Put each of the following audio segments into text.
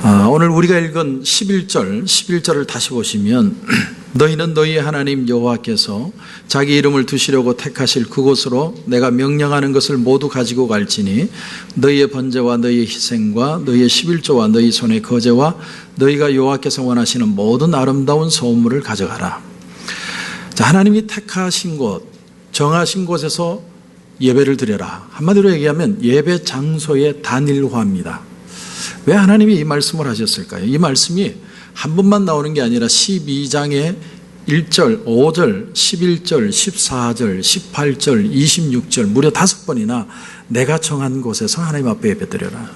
오늘 우리가 읽은 11절을 다시 보시면 너희는 너희의 하나님 여호와께서 자기 이름을 두시려고 택하실 그곳으로 내가 명령하는 것을 모두 가지고 갈지니 너희의 번제와 너희의 희생과 너희의 11조와 너희 손의 거제와 너희가 여호와께서 원하시는 모든 아름다운 소물을 가져가라. 자, 하나님이 택하신 곳, 정하신 곳에서 예배를 드려라. 한마디로 얘기하면 예배 장소의 단일화입니다. 왜 하나님이 이 말씀을 하셨을까요? 이 말씀이 한 번만 나오는 게 아니라 12장의 1절, 5절, 11절, 14절, 18절, 26절 무려 5번이나 내가 정한 곳에서 하나님 앞에 예배드려라.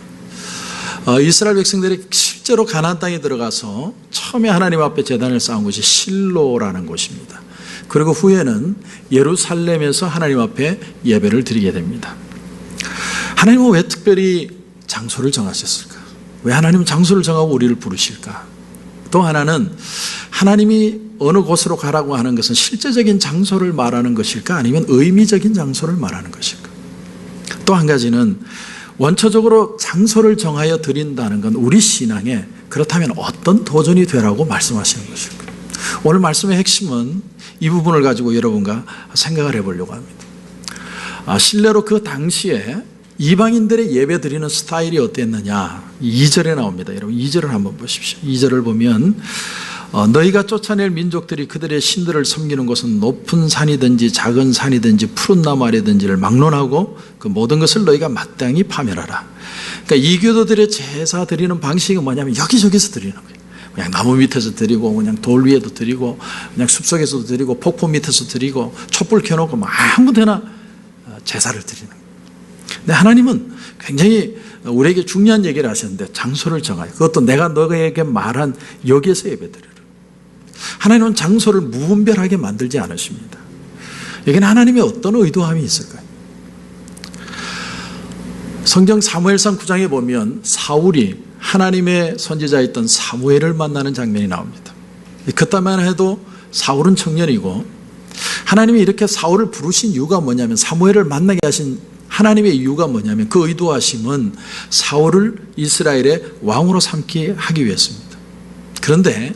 이스라엘 백성들이 실제로 가나안 땅에 들어가서 처음에 하나님 앞에 제단을 쌓은 곳이 실로라는 곳입니다. 그리고 후에는 예루살렘에서 하나님 앞에 예배를 드리게 됩니다. 하나님은 왜 특별히 장소를 정하셨을까? 왜 하나님은 장소를 정하고 우리를 부르실까? 또 하나는 하나님이 어느 곳으로 가라고 하는 것은 실제적인 장소를 말하는 것일까? 아니면 의미적인 장소를 말하는 것일까? 또 한 가지는 원초적으로 장소를 정하여 드린다는 건 우리 신앙에 그렇다면 어떤 도전이 되라고 말씀하시는 것일까? 오늘 말씀의 핵심은 이 부분을 가지고 여러분과 생각을 해보려고 합니다. 실례로 그 당시에 이방인들의 예배 드리는 스타일이 어땠느냐 2절에 나옵니다. 여러분 2절을 한번 보십시오. 2절을 보면 너희가 쫓아낼 민족들이 그들의 신들을 섬기는 곳은 높은 산이든지 작은 산이든지 푸른 나무 아래든지를 막론하고 그 모든 것을 너희가 마땅히 파멸하라. 그러니까 이교도들의 제사 드리는 방식은 뭐냐면 여기저기서 드리는 거예요. 그냥 나무 밑에서 드리고 그냥 돌 위에도 드리고 그냥 숲속에서도 드리고 폭포 밑에서 드리고 촛불 켜놓고 아무 데나 제사를 드리는 거예요. 근데 하나님은 굉장히 우리에게 중요한 얘기를 하셨는데 장소를 정하여 그것도 내가 너에게 말한 여기에서 예배드리라. 하나님은 장소를 무분별하게 만들지 않으십니다. 여기는 하나님의 어떤 의도함이 있을까요? 성경 사무엘상 9장에 보면 사울이 하나님의 선지자였던 사무엘을 만나는 장면이 나옵니다. 그때만 해도 사울은 청년이고 하나님이 이렇게 사울을 부르신 이유가 뭐냐면 사무엘을 만나게 하신 하나님의 이유가 뭐냐면 그 의도하심은 사울을 이스라엘의 왕으로 삼게 하기 위해서입니다. 그런데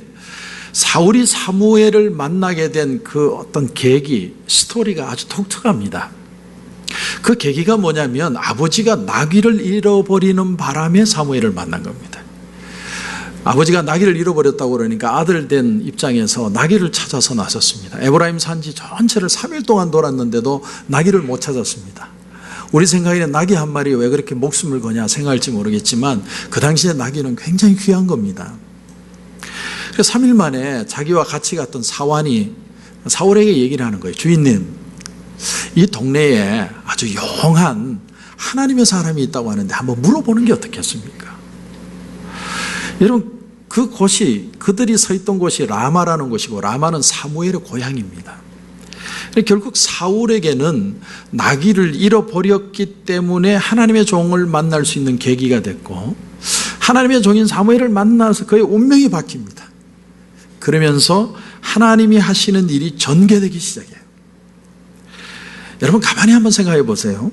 사울이 사무엘을 만나게 된 그 어떤 계기, 스토리가 아주 독특합니다. 그 계기가 뭐냐면 아버지가 나귀를 잃어버리는 바람에 사무엘을 만난 겁니다. 아버지가 나귀를 잃어버렸다고 그러니까 아들 된 입장에서 나귀를 찾아서 나섰습니다. 에브라임 산지 전체를 3일 동안 돌았는데도 나귀를 못 찾았습니다. 우리 생각에는 나귀 한 마리 왜 그렇게 목숨을 거냐 생각할지 모르겠지만 그 당시에 나귀는 굉장히 귀한 겁니다. 그래서 3일 만에 자기와 같이 갔던 사환이 사울에게 얘기를 하는 거예요. 주인님, 이 동네에 아주 영한 하나님의 사람이 있다고 하는데 한번 물어보는 게 어떻겠습니까? 여러분 그 곳이 그들이 서 있던 곳이 라마라는 곳이고 라마는 사무엘의 고향입니다. 결국 사울에게는 나귀를 잃어버렸기 때문에 하나님의 종을 만날 수 있는 계기가 됐고 하나님의 종인 사무엘을 만나서 그의 운명이 바뀝니다. 그러면서 하나님이 하시는 일이 전개되기 시작해요. 여러분 가만히 한번 생각해 보세요.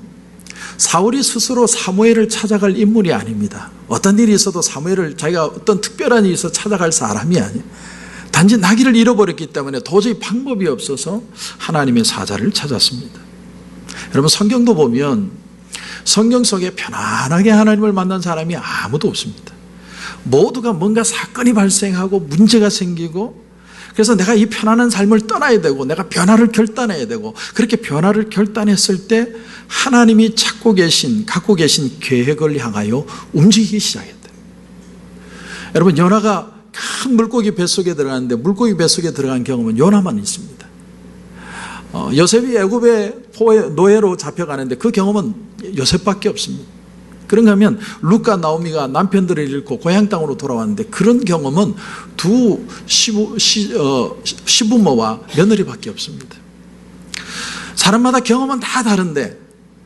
사울이 스스로 사무엘을 찾아갈 인물이 아닙니다. 어떤 일이 있어도 사무엘을 자기가 어떤 특별한 일이 있어 찾아갈 사람이 아니에요. 단지 나귀를 잃어버렸기 때문에 도저히 방법이 없어서 하나님의 사자를 찾았습니다. 여러분 성경도 보면 성경 속에 편안하게 하나님을 만난 사람이 아무도 없습니다. 모두가 뭔가 사건이 발생하고 문제가 생기고 그래서 내가 이 편안한 삶을 떠나야 되고 내가 변화를 결단해야 되고 그렇게 변화를 결단했을 때 하나님이 갖고 계신 계획을 향하여 움직이기 시작했다. 여러분 요나가 큰 물고기 뱃속에 들어갔는데 물고기 뱃속에 들어간 경험은 요나만 있습니다. 요셉이 애굽의 노예로 잡혀가는데 그 경험은 요셉밖에 없습니다. 그런가 하면 루카 나오미가 남편들을 잃고 고향 땅으로 돌아왔는데 그런 경험은 두 시부모와 며느리밖에 없습니다. 사람마다 경험은 다 다른데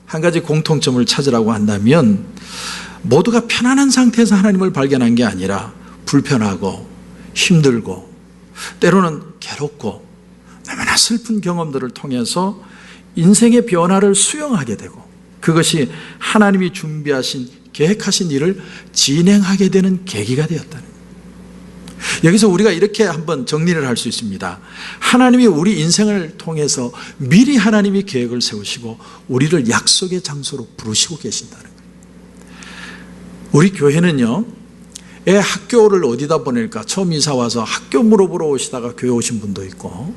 한 가지 공통점을 찾으라고 한다면 모두가 편안한 상태에서 하나님을 발견한 게 아니라 불편하고 힘들고 때로는 괴롭고 너무나 슬픈 경험들을 통해서 인생의 변화를 수용하게 되고 그것이 하나님이 준비하신 계획하신 일을 진행하게 되는 계기가 되었다는 거예요. 여기서 우리가 이렇게 한번 정리를 할 수 있습니다. 하나님이 우리 인생을 통해서 미리 하나님이 계획을 세우시고 우리를 약속의 장소로 부르시고 계신다는 거예요. 우리 교회는요, 애 학교를 어디다 보낼까? 처음 이사 와서 학교 물어보러 오시다가 교회 오신 분도 있고,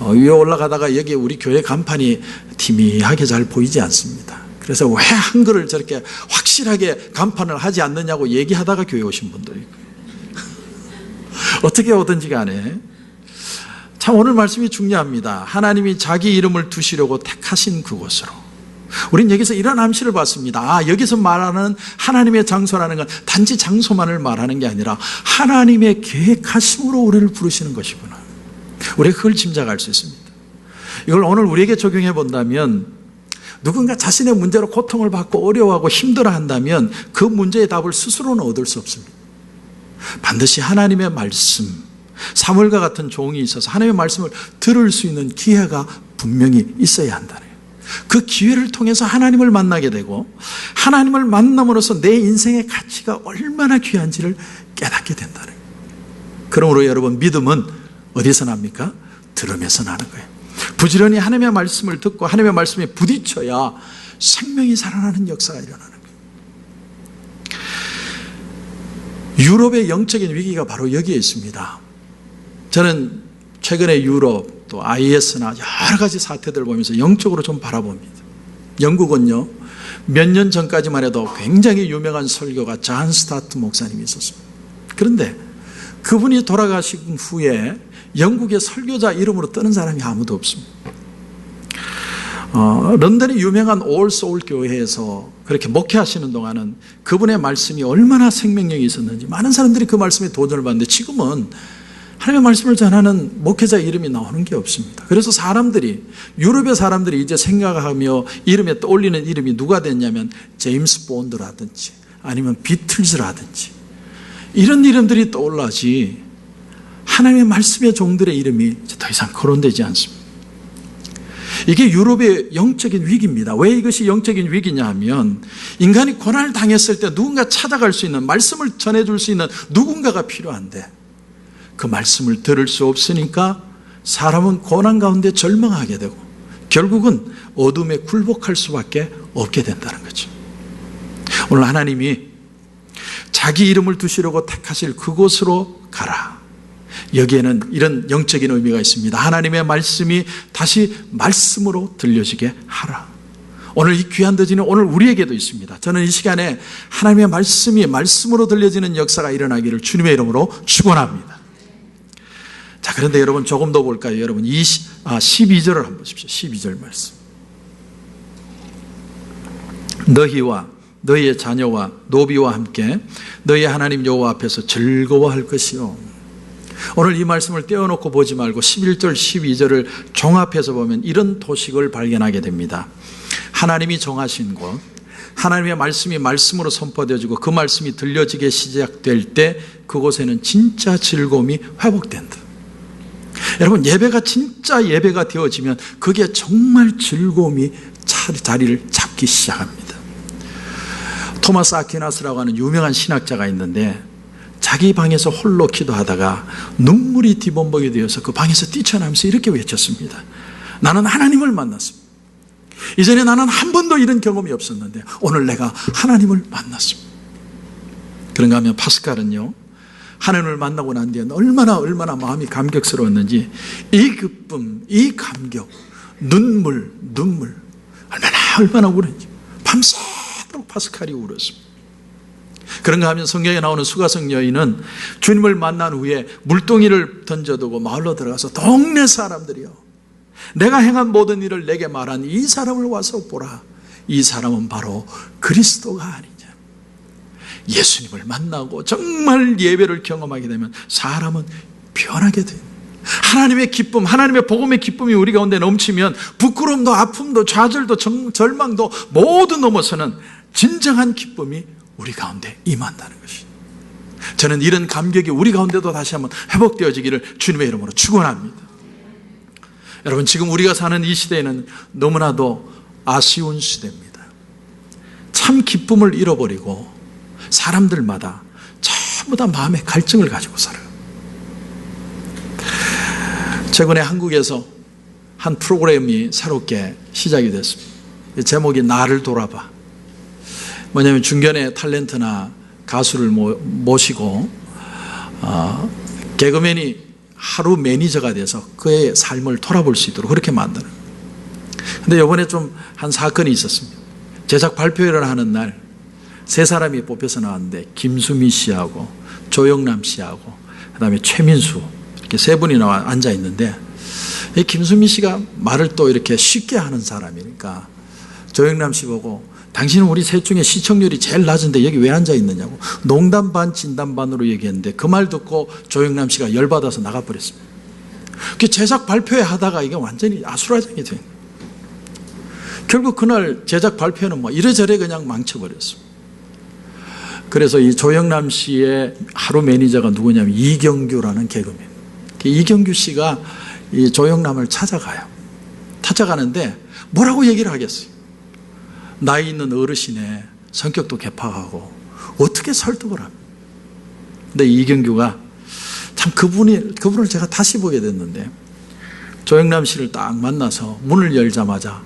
위에 올라가다가 여기 우리 교회 간판이 희미하게 잘 보이지 않습니다. 그래서 왜 한글을 저렇게 확실하게 간판을 하지 않느냐고 얘기하다가 교회 오신 분도 있고, 어떻게 오든지 간에 참 오늘 말씀이 중요합니다. 하나님이 자기 이름을 두시려고 택하신 그곳으로. 우린 여기서 이런 암시를 받습니다. 여기서 말하는 하나님의 장소라는 건 단지 장소만을 말하는 게 아니라 하나님의 계획하심으로 우리를 부르시는 것이구나. 우리가 그걸 짐작할 수 있습니다. 이걸 오늘 우리에게 적용해 본다면, 누군가 자신의 문제로 고통을 받고 어려워하고 힘들어한다면 그 문제의 답을 스스로는 얻을 수 없습니다. 반드시 하나님의 말씀, 사무엘과 같은 종이 있어서 하나님의 말씀을 들을 수 있는 기회가 분명히 있어야 한다는 거예요. 그 기회를 통해서 하나님을 만나게 되고, 하나님을 만남으로써 내 인생의 가치가 얼마나 귀한지를 깨닫게 된다는 거예요. 그러므로 여러분, 믿음은 어디서 납니까? 들음에서 나는 거예요. 부지런히 하나님의 말씀을 듣고 하나님의 말씀에 부딪혀야 생명이 살아나는 역사가 일어나는 거예요. 유럽의 영적인 위기가 바로 여기에 있습니다. 저는 최근에 유럽, 또 IS나 여러 가지 사태들을 보면서 영적으로 좀 바라봅니다. 영국은요, 몇 년 전까지만 해도 굉장히 유명한 설교가 존 스타트 목사님이 있었습니다. 그런데 그분이 돌아가신 후에 영국의 설교자 이름으로 뜨는 사람이 아무도 없습니다. 런던의 유명한 올 소울 교회에서 그렇게 목회하시는 동안은 그분의 말씀이 얼마나 생명력이 있었는지 많은 사람들이 그 말씀에 도전을 받는데, 지금은 하나님의 말씀을 전하는 목회자 이름이 나오는 게 없습니다. 그래서 유럽의 사람들이 이제 생각하며 이름에 떠올리는 이름이 누가 됐냐면 제임스 본드라든지 아니면 비틀즈라든지 이런 이름들이 떠올라지, 하나님의 말씀의 종들의 이름이 더 이상 거론되지 않습니다. 이게 유럽의 영적인 위기입니다. 왜 이것이 영적인 위기냐 하면, 인간이 고난을 당했을 때 누군가 찾아갈 수 있는, 말씀을 전해줄 수 있는 누군가가 필요한데 그 말씀을 들을 수 없으니까 사람은 고난 가운데 절망하게 되고 결국은 어둠에 굴복할 수밖에 없게 된다는 거죠. 오늘 하나님이 자기 이름을 두시려고 택하실 그곳으로 가라. 여기에는 이런 영적인 의미가 있습니다. 하나님의 말씀이 다시 말씀으로 들려지게 하라. 오늘 이 귀한 더지는 오늘 우리에게도 있습니다. 저는 이 시간에 하나님의 말씀이 말씀으로 들려지는 역사가 일어나기를 주님의 이름으로 축원합니다. 자, 그런데 여러분 조금 더 볼까요? 여러분 12절을 한번 보십시오. 12절 말씀. 너희와 너희의 자녀와 노비와 함께 너희의 하나님 여호와 앞에서 즐거워할 것이요. 오늘 이 말씀을 떼어놓고 보지 말고 11절 12절을 종합해서 보면 이런 도식을 발견하게 됩니다. 하나님이 정하신 곳, 하나님의 말씀이 말씀으로 선포되어지고 그 말씀이 들려지게 시작될 때 그곳에는 진짜 즐거움이 회복된다. 여러분, 예배가 진짜 예배가 되어지면 그게 정말 즐거움이 자리를 잡기 시작합니다. 토마스 아퀴나스라고 하는 유명한 신학자가 있는데, 자기 방에서 홀로 기도하다가 눈물이 뒤범벅이 되어서 그 방에서 뛰쳐나오면서 이렇게 외쳤습니다. 나는 하나님을 만났습니다. 이전에 나는 한 번도 이런 경험이 없었는데 오늘 내가 하나님을 만났습니다. 그런가 하면 파스칼은요, 하나님을 만나고 난 뒤에 얼마나 마음이 감격스러웠는지 이 기쁨, 이 감격, 눈물 얼마나 울었는지 밤새도록 파스칼이 울었습니다. 그런가 하면 성경에 나오는 수가성 여인은 주님을 만난 후에 물동이를 던져두고 마을로 들어가서 동네 사람들이요, 내가 행한 모든 일을 내게 말한 이 사람을 와서 보라. 이 사람은 바로 그리스도가 아니냐. 예수님을 만나고 정말 예배를 경험하게 되면 사람은 변하게 돼요. 하나님의 기쁨, 하나님의 복음의 기쁨이 우리 가운데 넘치면 부끄러움도 아픔도 좌절도 절망도 모두 넘어서는 진정한 기쁨이 우리 가운데 임한다는 것이. 저는 이런 감격이 우리 가운데도 다시 한번 회복되어지기를 주님의 이름으로 축원합니다. 여러분, 지금 우리가 사는 이 시대에는 너무나도 아쉬운 시대입니다. 참 기쁨을 잃어버리고 사람들마다 전부 다 마음의 갈증을 가지고 살아요. 최근에 한국에서 한 프로그램이 새롭게 시작이 됐습니다. 제목이 나를 돌아봐. 뭐냐면 중견의 탤런트나 가수를 모시고 개그맨이 하루 매니저가 돼서 그의 삶을 돌아볼 수 있도록 그렇게 만드는. 근데 이번에 좀 한 사건이 있었습니다. 제작 발표회를 하는 날 세 사람이 뽑혀서 나왔는데 김수미 씨하고 조영남 씨하고 그다음에 최민수 이렇게 세 분이 나와 앉아 있는데, 이 김수미 씨가 말을 또 이렇게 쉽게 하는 사람이니까 조영남 씨 보고 당신은 우리 셋 중에 시청률이 제일 낮은데 여기 왜 앉아 있느냐고 농담 반 진담 반으로 얘기했는데, 그 말 듣고 조영남 씨가 열받아서 나가버렸습니다. 그 제작 발표회 하다가 이게 완전히 아수라장이 된 거예요. 결국 그날 제작 발표는 이래저래 그냥 망쳐버렸습니다. 그래서 이 조영남 씨의 하루 매니저가 누구냐면 이경규라는 개그맨. 이경규 씨가 이 조영남을 찾아가요. 찾아가는데 뭐라고 얘기를 하겠어요? 나이 있는 어르신의 성격도 개팍하고 어떻게 설득을 합니까? 근데 이경규가 참 그분을 제가 다시 보게 됐는데, 조영남 씨를 딱 만나서 문을 열자마자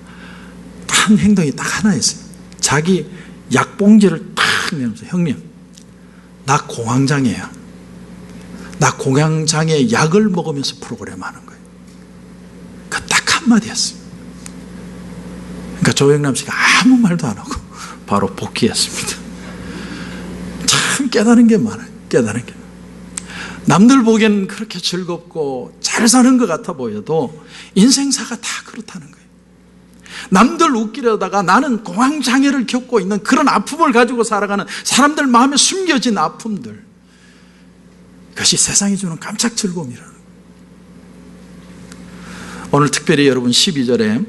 한 행동이 딱 하나 있어요. 자기 약봉지를 딱 내면서, 형님, 나 공황장애야. 나 공황장애 약을 먹으면서 프로그램 하는 거예요. 그 딱 한마디였어요. 그러니까 조영남 씨가 아무 말도 안 하고 바로 복귀했습니다. 참 깨달은 게 많아요. 깨달은 게. 남들 보기에는 그렇게 즐겁고 잘 사는 것 같아 보여도 인생사가 다 그렇다는 거예요. 남들 웃기려다가 나는 공황장애를 겪고 있는 그런 아픔을 가지고 살아가는 사람들 마음에 숨겨진 아픔들, 그것이 세상이 주는 깜짝 즐거움이라는 거예요. 오늘 특별히 여러분 12절에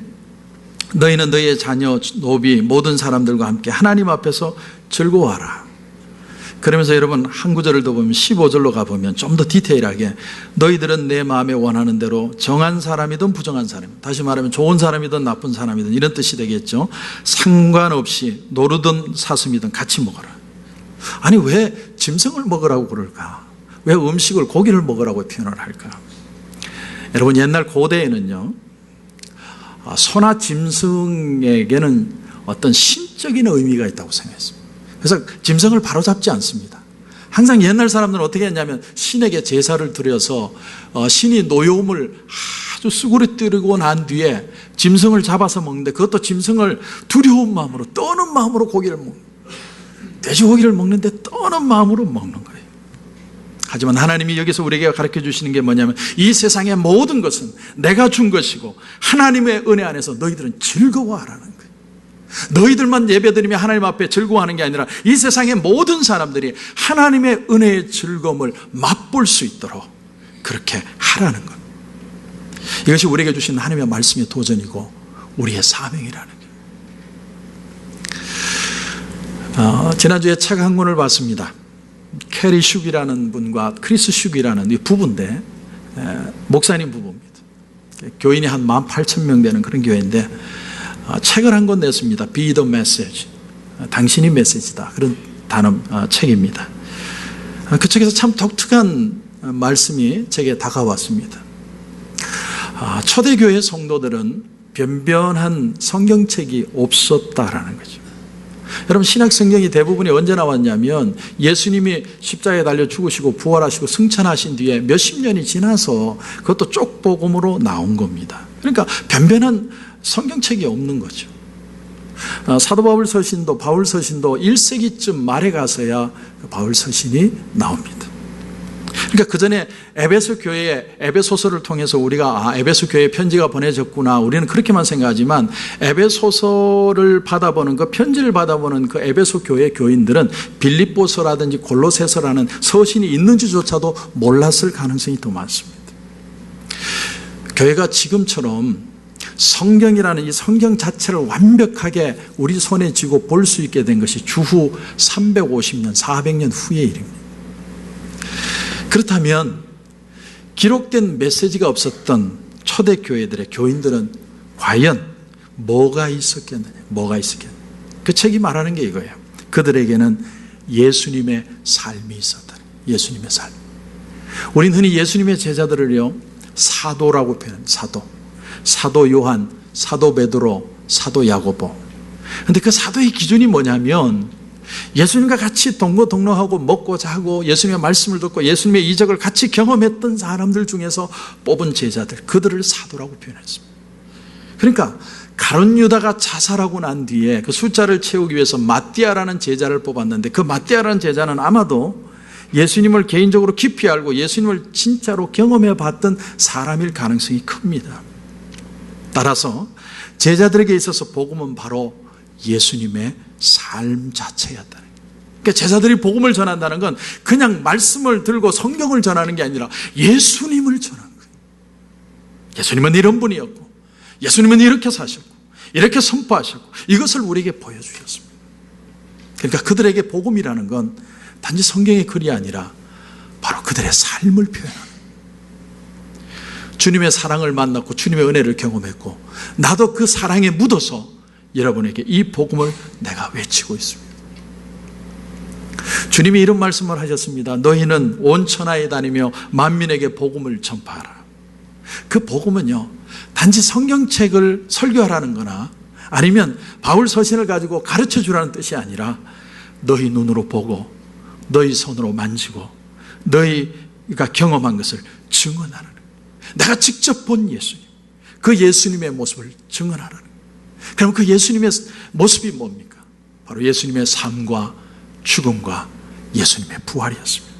너희는 너희의 자녀, 노비, 모든 사람들과 함께 하나님 앞에서 즐거워하라. 그러면서 여러분 한 구절을 더 보면 15절로 가보면 좀 더 디테일하게 너희들은 내 마음에 원하는 대로 정한 사람이든 부정한 사람, 다시 말하면 좋은 사람이든 나쁜 사람이든 이런 뜻이 되겠죠. 상관없이 노르든 사슴이든 같이 먹어라. 아니 왜 짐승을 먹으라고 그럴까? 왜 음식을 고기를 먹으라고 표현을 할까? 여러분 옛날 고대에는요, 소나 짐승에게는 어떤 신적인 의미가 있다고 생각했습니다. 그래서 짐승을 바로잡지 않습니다. 항상 옛날 사람들은 어떻게 했냐면 신에게 제사를 드려서 신이 노여움을 아주 수그러뜨리고 난 뒤에 짐승을 잡아서 먹는데, 그것도 짐승을 두려운 마음으로, 떠는 마음으로 고기를 먹는, 돼지고기를 먹는데 떠는 마음으로 먹는 거예요. 하지만 하나님이 여기서 우리에게 가르쳐 주시는 게 뭐냐면, 이 세상의 모든 것은 내가 준 것이고 하나님의 은혜 안에서 너희들은 즐거워하라는 거예요. 너희들만 예배드리며 하나님 앞에 즐거워하는 게 아니라 이 세상의 모든 사람들이 하나님의 은혜의 즐거움을 맛볼 수 있도록 그렇게 하라는 것. 이것이 우리에게 주신 하나님의 말씀의 도전이고 우리의 사명이라는 거예요. 지난주에 책 한 권을 봤습니다. 캐리 슈기라는 분과 크리스 슈기라는 이 부부인데, 목사님 부부입니다. 교인이 한 18,000명 되는 그런 교회인데 책을 한 권 냈습니다. Be the message. 당신이 메시지다. 그런 책입니다. 그 책에서 참 독특한 말씀이 제게 다가왔습니다. 초대교회 성도들은 변변한 성경책이 없었다라는 거죠. 여러분 신약 성경이 대부분이 언제 나왔냐면 예수님이 십자가에 달려 죽으시고 부활하시고 승천하신 뒤에 몇십 년이 지나서 그것도 쪽복음으로 나온 겁니다. 그러니까 변변한 성경책이 없는 거죠. 사도 바울 서신도 바울 서신도 1세기쯤 말에 가서야 바울 서신이 나옵니다. 그러니까 그 전에 에베소 교회에 에베소서를 통해서 우리가 에베소 교회에 편지가 보내졌구나, 우리는 그렇게만 생각하지만 에베소서를 받아보는 그 편지를 받아보는 그 에베소 교회 교인들은 빌립보서라든지 골로새서라는 서신이 있는지조차도 몰랐을 가능성이 더 많습니다. 교회가 지금처럼 성경이라는 이 성경 자체를 완벽하게 우리 손에 쥐고 볼 수 있게 된 것이 주후 350년, 400년 후의 일입니다. 그렇다면 기록된 메시지가 없었던 초대교회들의 교인들은 과연 뭐가 있었겠느냐? 뭐가 있었겠느냐? 그 책이 말하는 게 이거예요. 그들에게는 예수님의 삶이 있었다. 예수님의 삶. 우린 흔히 예수님의 제자들을요, 사도라고 표현합니다. 사도 요한, 사도 베드로, 사도 야고보. 근데 그 사도의 기준이 뭐냐면 예수님과 같이 동거동락하고 먹고 자고 예수님의 말씀을 듣고 예수님의 이적을 같이 경험했던 사람들 중에서 뽑은 제자들, 그들을 사도라고 표현했습니다. 그러니까 가룟 유다가 자살하고 난 뒤에 그 숫자를 채우기 위해서 마띠아라는 제자를 뽑았는데, 그 마띠아라는 제자는 아마도 예수님을 개인적으로 깊이 알고 예수님을 진짜로 경험해 봤던 사람일 가능성이 큽니다. 따라서 제자들에게 있어서 복음은 바로 예수님의 삶 자체였다는 거예요. 그러니까 제자들이 복음을 전한다는 건 그냥 말씀을 들고 성경을 전하는 게 아니라 예수님을 전하는 거예요. 예수님은 이런 분이었고, 예수님은 이렇게 사셨고, 이렇게 선포하셨고, 이것을 우리에게 보여주셨습니다. 그러니까 그들에게 복음이라는 건 단지 성경의 글이 아니라 바로 그들의 삶을 표현하는, 주님의 사랑을 만났고 주님의 은혜를 경험했고 나도 그 사랑에 묻어서 여러분에게 이 복음을 내가 외치고 있습니다. 주님이 이런 말씀을 하셨습니다. 너희는 온 천하에 다니며 만민에게 복음을 전파하라. 그 복음은요, 단지 성경책을 설교하라는 거나 아니면 바울 서신을 가지고 가르쳐 주라는 뜻이 아니라 너희 눈으로 보고 너희 손으로 만지고 너희가 경험한 것을 증언하라는 거예요. 내가 직접 본 예수님, 그 예수님의 모습을 증언하라는 거예요. 그럼 그 예수님의 모습이 뭡니까? 바로 예수님의 삶과 죽음과 예수님의 부활이었습니다.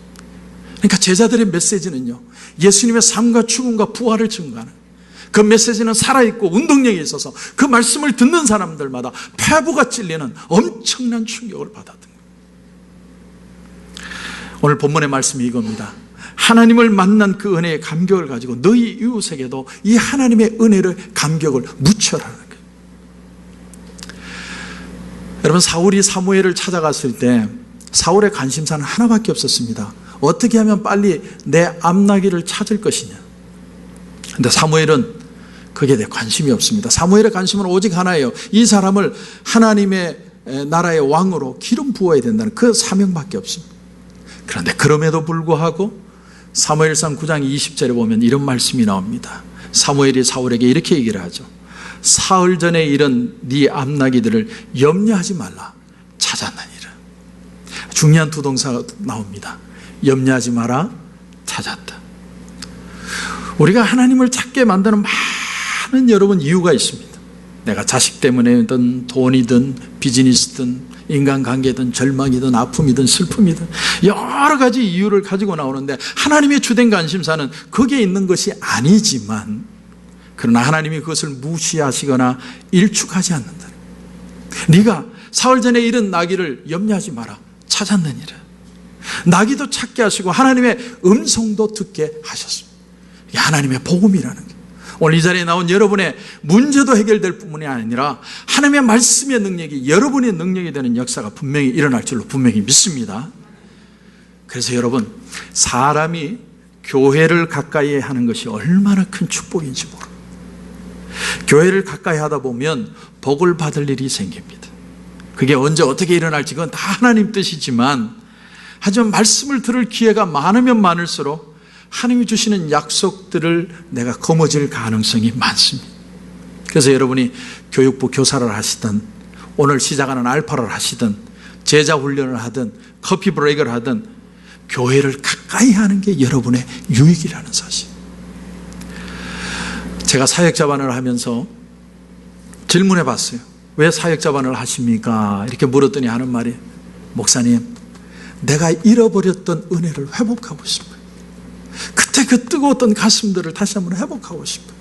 그러니까 제자들의 메시지는요, 예수님의 삶과 죽음과 부활을 증거하는, 그 메시지는 살아있고 운동력이 있어서 그 말씀을 듣는 사람들마다 폐부가 찔리는 엄청난 충격을 받았던 거예요. 오늘 본문의 말씀이 이겁니다. 하나님을 만난 그 은혜의 감격을 가지고 너희 이웃에게도 이 하나님의 은혜를 감격을 묻혀라는 거예요. 여러분, 사울이 사무엘을 찾아갔을 때 사울의 관심사는 하나밖에 없었습니다. 어떻게 하면 빨리 내 암나기를 찾을 것이냐. 그런데 사무엘은 거기에 대해 관심이 없습니다. 사무엘의 관심은 오직 하나예요. 이 사람을 하나님의 나라의 왕으로 기름 부어야 된다는 그 사명밖에 없습니다. 그런데 그럼에도 불구하고 사무엘상 9장 20절에 보면 이런 말씀이 나옵니다. 사무엘이 사울에게 이렇게 얘기를 하죠. 사흘 전에 이른 네 암나기들을 염려하지 말라. 찾았느니라. 중요한 두 동사가 나옵니다. 염려하지 마라, 찾았다. 우리가 하나님을 찾게 만드는 많은 여러분 이유가 있습니다. 내가 자식 때문에든 돈이든 비즈니스든 인간관계든 절망이든 아픔이든 슬픔이든 여러 가지 이유를 가지고 나오는데 하나님의 주된 관심사는 거기에 있는 것이 아니지만, 그러나 하나님이 그것을 무시하시거나 일축하지 않는다. 네가 사흘 전에 잃은 나귀를 염려하지 마라. 찾았느니라. 나귀도 찾게 하시고 하나님의 음성도 듣게 하셨습니다. 이게 하나님의 복음이라는 거예요. 오늘 이 자리에 나온 여러분의 문제도 해결될 뿐만이 아니라 하나님의 말씀의 능력이 여러분의 능력이 되는 역사가 분명히 일어날 줄로 분명히 믿습니다. 그래서 여러분, 사람이 교회를 가까이 하는 것이 얼마나 큰 축복인지 모릅니다. 교회를 가까이 하다 보면 복을 받을 일이 생깁니다. 그게 언제 어떻게 일어날지 그건 다 하나님 뜻이지만, 하지만 말씀을 들을 기회가 많으면 많을수록 하나님이 주시는 약속들을 내가 거머쥘 가능성이 많습니다. 그래서 여러분이 교육부 교사를 하시든 오늘 시작하는 알파를 하시든 제자 훈련을 하든 커피 브레이크를 하든 교회를 가까이 하는 게 여러분의 유익이라는 사실. 제가 사역자반을 하면서 질문해 봤어요. 왜 사역자반을 하십니까? 이렇게 물었더니 하는 말이, 목사님, 내가 잃어버렸던 은혜를 회복하고 싶어요. 그때 그 뜨거웠던 가슴들을 다시 한번 회복하고 싶어요.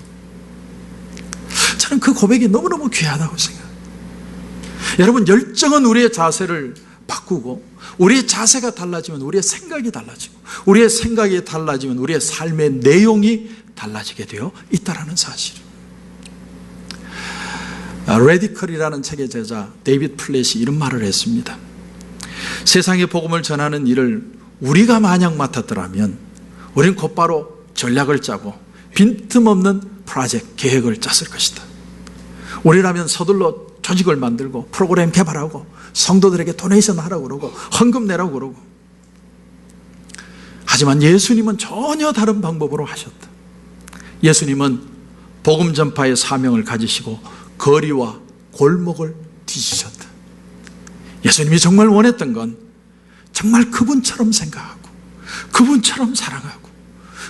저는 그 고백이 너무너무 귀하다고 생각해요. 여러분, 열정은 우리의 자세를 바꾸고, 우리의 자세가 달라지면 우리의 생각이 달라지고, 우리의 생각이 달라지면 우리의 삶의 내용이 달라지게 되어 있다는 사실입니다. 레디컬이라는 책의 저자 데이비드 플랫이 이런 말을 했습니다. 세상의 복음을 전하는 일을 우리가 만약 맡았더라면 우리는 곧바로 전략을 짜고 빈틈없는 프로젝트 계획을 짰을 것이다. 우리라면 서둘러 조직을 만들고 프로그램 개발하고 성도들에게 도네이션 하라고 그러고 헌금 내라고 그러고. 하지만 예수님은 전혀 다른 방법으로 하셨다. 예수님은 복음 전파의 사명을 가지시고 거리와 골목을 뒤지셨다. 예수님이 정말 원했던 건 정말 그분처럼 생각하고 그분처럼 사랑하고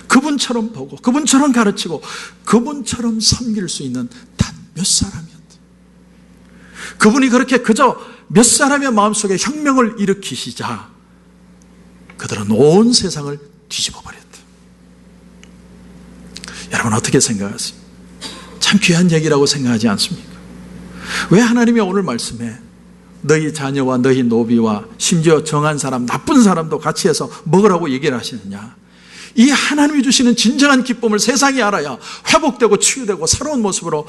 그분처럼 보고 그분처럼 가르치고 그분처럼 섬길 수 있는 단 몇 사람이었다. 그분이 그렇게 그저 몇 사람의 마음속에 혁명을 일으키시자 그들은 온 세상을 뒤집어 버렸다. 여러분 어떻게 생각하세요? 참 귀한 얘기라고 생각하지 않습니까? 왜 하나님이 오늘 말씀에 너희 자녀와 너희 노비와 심지어 정한 사람, 나쁜 사람도 같이 해서 먹으라고 얘기를 하시느냐? 이 하나님이 주시는 진정한 기쁨을 세상이 알아야 회복되고 치유되고 새로운 모습으로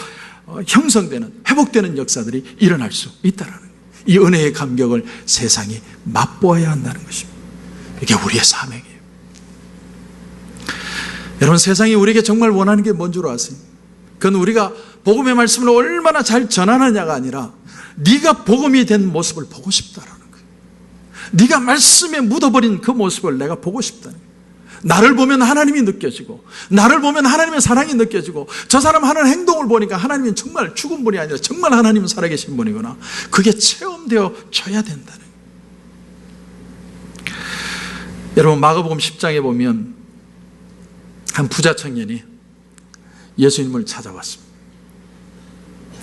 형성되는, 회복되는 역사들이 일어날 수 있다는 거예요. 이 은혜의 감격을 세상이 맛보아야 한다는 것입니다. 이게 우리의 사명이에요. 여러분, 세상이 우리에게 정말 원하는 게 뭔 줄 아세요? 그건 우리가 복음의 말씀을 얼마나 잘 전하느냐가 아니라 네가 복음이 된 모습을 보고 싶다라는 거예요. 네가 말씀에 묻어버린 그 모습을 내가 보고 싶다는 거예요. 나를 보면 하나님이 느껴지고 나를 보면 하나님의 사랑이 느껴지고 저 사람 하는 행동을 보니까 하나님은 정말 죽은 분이 아니라 정말 하나님은 살아계신 분이구나. 그게 체험되어져야 된다는 거예요. 여러분, 마가복음 10장에 보면 한 부자 청년이 예수님을 찾아왔습니다.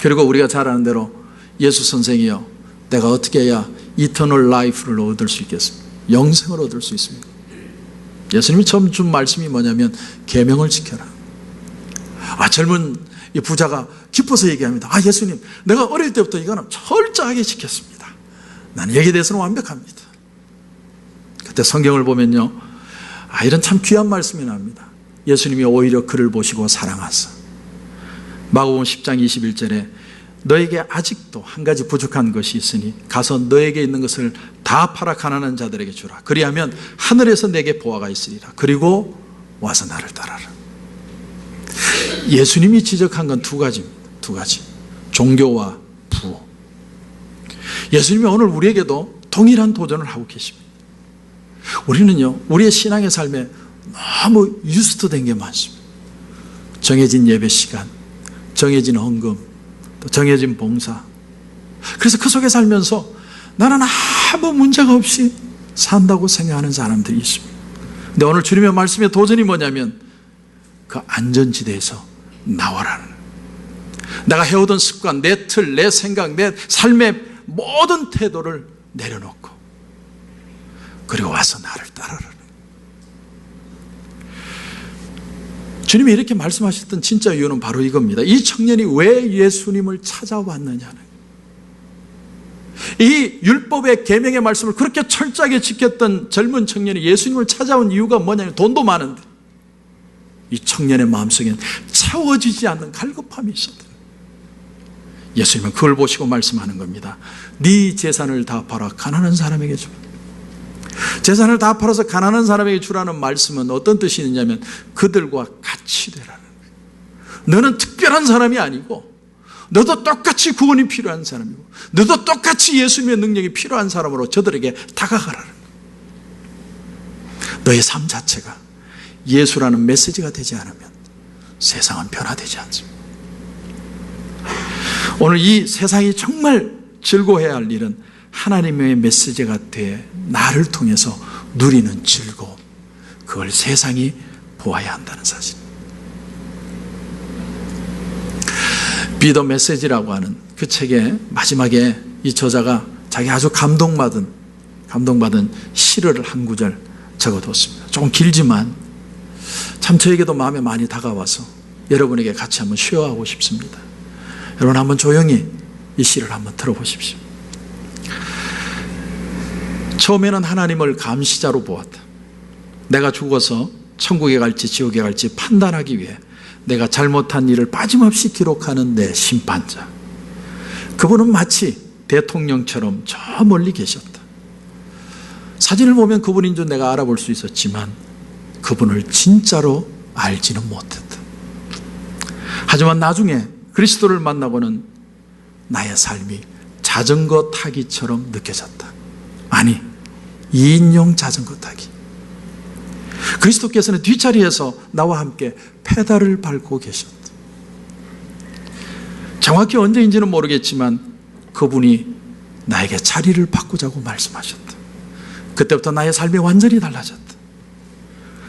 그리고 우리가 잘 아는 대로 예수 선생이요, 내가 어떻게 해야 이터널 라이프를 얻을 수 있겠습니까? 영생을 얻을 수 있습니까? 예수님이 처음 준 말씀이 뭐냐면 계명을 지켜라. 젊은 이 부자가 기뻐서 얘기합니다. 예수님, 내가 어릴 때부터 이거는 철저하게 지켰습니다. 나는 여기에 대해서는 완벽합니다. 그때 성경을 보면요, 이런 참 귀한 말씀이 나옵니다. 예수님이 오히려 그를 보시고 사랑하사 마가복음 10장 21절에 너에게 아직도 한 가지 부족한 것이 있으니 가서 너에게 있는 것을 다 팔아 가난한 자들에게 주라. 그리하면 하늘에서 내게 보화가 있으리라. 그리고 와서 나를 따라라. 예수님이 지적한 건 두 가지입니다. 두 가지. 종교와 부호. 예수님이 오늘 우리에게도 동일한 도전을 하고 계십니다. 우리는요, 우리의 신앙의 삶에 너무 유스트된 게 많습니다. 정해진 예배 시간, 정해진 헌금, 또 정해진 봉사. 그래서 그 속에 살면서 나는 아무 문제가 없이 산다고 생각하는 사람들이 있습니다. 근데 오늘 주님의 말씀의 도전이 뭐냐면 그 안전지대에서 나와라는, 내가 해오던 습관, 내 틀, 내 생각, 내 삶의 모든 태도를 내려놓고 그리고 와서 나를 따르라는. 주님이 이렇게 말씀하셨던 진짜 이유는 바로 이겁니다. 이 청년이 왜 예수님을 찾아왔느냐는, 이 율법의 계명의 말씀을 그렇게 철저하게 지켰던 젊은 청년이 예수님을 찾아온 이유가 뭐냐면, 돈도 많은데 이 청년의 마음속에는 채워지지 않는 갈급함이 있었다. 예수님은 그걸 보시고 말씀하는 겁니다. 네 재산을 다 팔아 가난한 사람에게 줘. 재산을 다 팔아서 가난한 사람에게 주라는 말씀은 어떤 뜻이 있느냐면 그들과 같이 되라는 거예요. 너는 특별한 사람이 아니고 너도 똑같이 구원이 필요한 사람이고 너도 똑같이 예수님의 능력이 필요한 사람으로 저들에게 다가가라는 거예요. 너의 삶 자체가 예수라는 메시지가 되지 않으면 세상은 변화되지 않습니다. 오늘 이 세상이 정말 즐거워해야 할 일은 하나님의 메시지가 돼 나를 통해서 누리는 즐거움, 그걸 세상이 보아야 한다는 사실. Be the Message라고 하는 그 책의 마지막에 이 저자가 자기 아주 감동받은 시를 한 구절 적어뒀습니다. 조금 길지만 참 저에게도 마음에 많이 다가와서 여러분에게 같이 한번 쉐어하고 싶습니다. 여러분 한번 조용히 이 시를 한번 들어보십시오. 처음에는 하나님을 감시자로 보았다. 내가 죽어서 천국에 갈지 지옥에 갈지 판단하기 위해 내가 잘못한 일을 빠짐없이 기록하는 내 심판자. 그분은 마치 대통령처럼 저 멀리 계셨다. 사진을 보면 그분인 줄 내가 알아볼 수 있었지만 그분을 진짜로 알지는 못했다. 하지만 나중에 그리스도를 만나고는 나의 삶이 자전거 타기처럼 느껴졌다. 아니, 2인용 자전거 타기. 그리스도께서는 뒷자리에서 나와 함께 페달을 밟고 계셨다. 정확히 언제인지는 모르겠지만 그분이 나에게 자리를 바꾸자고 말씀하셨다. 그때부터 나의 삶이 완전히 달라졌다.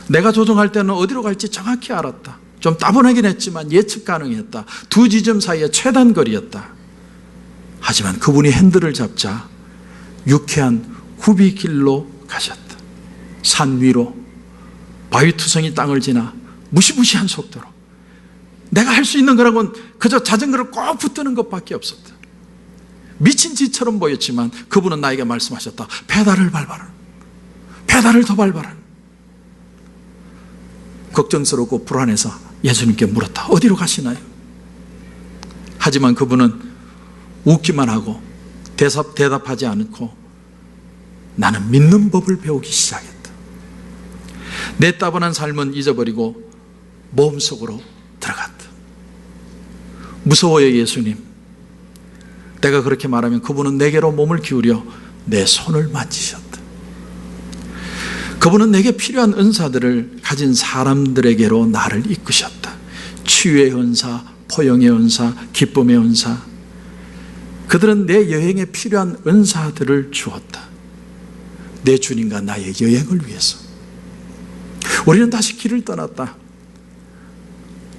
내가 조정할 때는 어디로 갈지 정확히 알았다. 좀 따분하긴 했지만 예측 가능했다. 두 지점 사이의 최단 거리였다. 하지만 그분이 핸들을 잡자 유쾌한 후비길로 가셨다. 산 위로 바위투성이 땅을 지나 무시무시한 속도로. 내가 할 수 있는 거라고는 그저 자전거를 꼭 붙드는 것밖에 없었다. 미친 짓처럼 보였지만 그분은 나에게 말씀하셨다. 페달을 밟아라. 페달을 더 밟아라. 걱정스럽고 불안해서 예수님께 물었다. 어디로 가시나요? 하지만 그분은 웃기만 하고 대답하지 않고 나는 믿는 법을 배우기 시작했다. 내 따분한 삶은 잊어버리고 모험 속으로 들어갔다. 무서워요, 예수님. 내가 그렇게 말하면 그분은 내게로 몸을 기울여 내 손을 만지셨다. 그분은 내게 필요한 은사들을 가진 사람들에게로 나를 이끄셨다. 치유의 은사, 포용의 은사, 기쁨의 은사. 그들은 내 여행에 필요한 은사들을 주었다. 내 주님과 나의 여행을 위해서. 우리는 다시 길을 떠났다.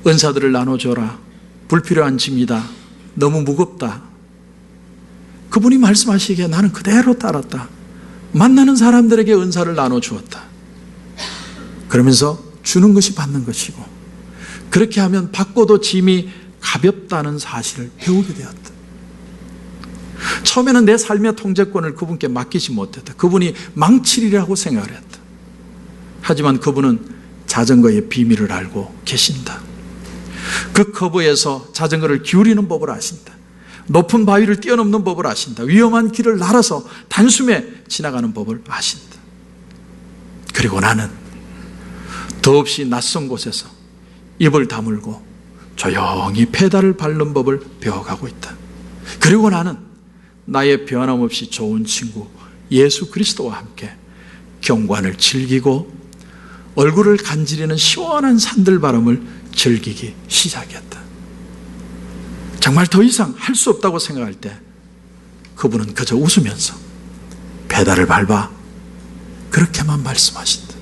은사들을 나눠줘라. 불필요한 짐이다. 너무 무겁다. 그분이 말씀하시기에 나는 그대로 따랐다. 만나는 사람들에게 은사를 나눠주었다. 그러면서 주는 것이 받는 것이고, 그렇게 하면 받고도 짐이 가볍다는 사실을 배우게 되었다. 처음에는 내 삶의 통제권을 그분께 맡기지 못했다. 그분이 망칠이라고 생각을 했다. 하지만 그분은 자전거의 비밀을 알고 계신다. 그 커브에서 자전거를 기울이는 법을 아신다. 높은 바위를 뛰어넘는 법을 아신다. 위험한 길을 날아서 단숨에 지나가는 법을 아신다. 그리고 나는 더없이 낯선 곳에서 입을 다물고 조용히 페달을 밟는 법을 배워가고 있다. 그리고 나는 나의 변함없이 좋은 친구 예수 그리스도와 함께 경관을 즐기고 얼굴을 간지리는 시원한 산들바람을 즐기기 시작했다. 정말 더 이상 할 수 없다고 생각할 때 그분은 그저 웃으면서 페달을 밟아, 그렇게만 말씀하신다.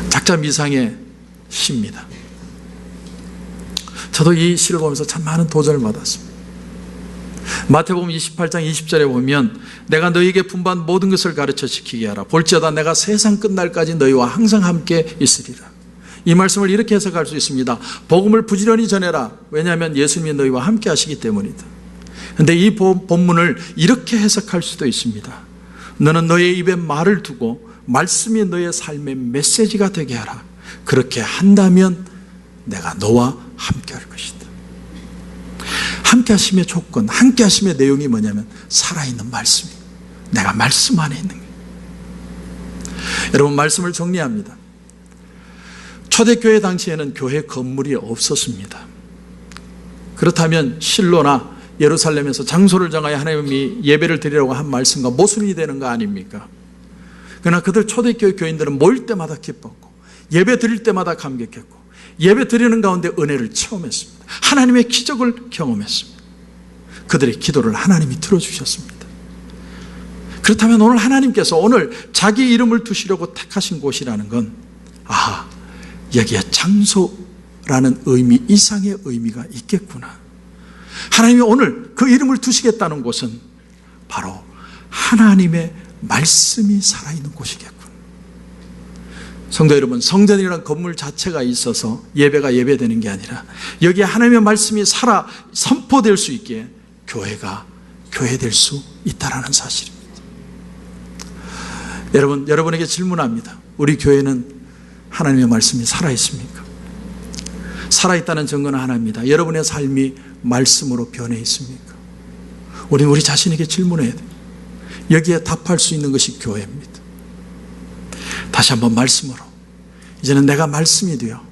작자 미상의 시입니다. 저도 이 시를 보면서 참 많은 도전을 받았습니다. 마태복음 28장 20절에 보면 내가 너희에게 분부한 모든 것을 가르쳐 지키게 하라. 볼지어다 내가 세상 끝날까지 너희와 항상 함께 있으리라. 이 말씀을 이렇게 해석할 수 있습니다. 복음을 부지런히 전해라. 왜냐하면 예수님이 너희와 함께 하시기 때문이다. 그런데 이 본문을 이렇게 해석할 수도 있습니다. 너는 너의 입에 말을 두고 말씀이 너의 삶의 메시지가 되게 하라. 그렇게 한다면 내가 너와 함께 할 것이다. 함께 하심의 조건, 함께 하심의 내용이 뭐냐면 살아있는 말씀이에요. 내가 말씀 안에 있는 거예요. 여러분, 말씀을 정리합니다. 초대교회 당시에는 교회 건물이 없었습니다. 그렇다면 실로나 예루살렘에서 장소를 정하여 하나님이 예배를 드리라고 한 말씀과 모순이 되는 거 아닙니까? 그러나 그들 초대교회 교인들은 모일 때마다 기뻤고 예배 드릴 때마다 감격했고 예배 드리는 가운데 은혜를 체험했습니다. 하나님의 기적을 경험했습니다. 그들의 기도를 하나님이 들어주셨습니다. 그렇다면 오늘 하나님께서 오늘 자기 이름을 두시려고 택하신 곳이라는 건 여기에 장소라는 의미 이상의 의미가 있겠구나. 하나님이 오늘 그 이름을 두시겠다는 곳은 바로 하나님의 말씀이 살아있는 곳이겠구나. 성도 여러분, 성전이라는 건물 자체가 있어서 예배가 예배되는 게 아니라 여기에 하나님의 말씀이 살아 선포될 수 있기에 교회가 교회될 수 있다는 사실입니다. 여러분, 여러분에게 질문합니다. 우리 교회는 하나님의 말씀이 살아있습니까? 살아있다는 증거는 하나입니다. 여러분의 삶이 말씀으로 변해 있습니까? 우리 자신에게 질문해야 돼요. 여기에 답할 수 있는 것이 교회입니다. 다시 한번 말씀으로, 이제는 내가 말씀이 되어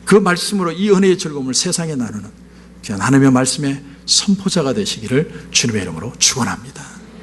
그 말씀으로 이 은혜의 즐거움을 세상에 나누는 귀한 하나님의 말씀의 선포자가 되시기를 주님의 이름으로 축원합니다.